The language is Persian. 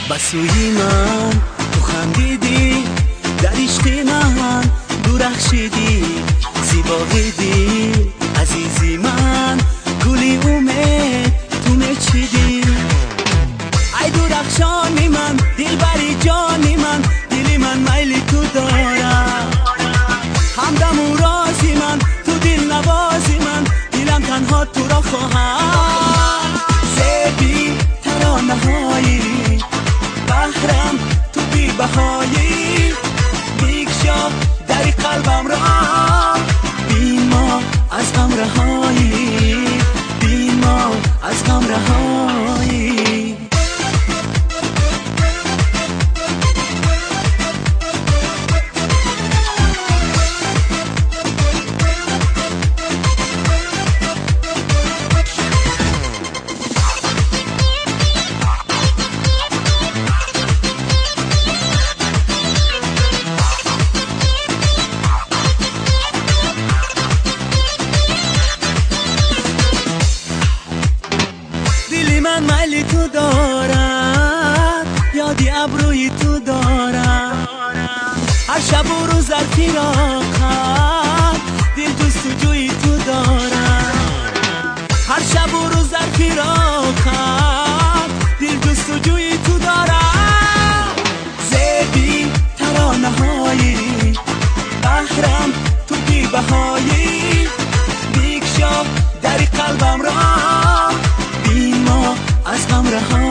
بسوی من تو خندیدی، در عشق من درخشیدی، زیباییدی عزیزی من، گلی اومد تو مچیدی. ای درخشانی من، دلبری جانی من، دلی من میلی تو دارم، همدم و رازی من، تو دل نوازی من، دلم تنها تو را خواهم. زیبی ترانه هایی بهرم تو بی بهایی، میگشا در قلبم را، بی ما از غم رهایی، بی ما از غم رهایی. من میلی تو دارم، یادی ابروی تو دارم، هر شب و روز در فراقم، دل جستجوی تو دارم، هر شب و روز در فراقم، دل جستجوی تو دارم. زیبی ترانه هایی بهرم تو بی بهایی، میگشا در قلبم را، از غم رها.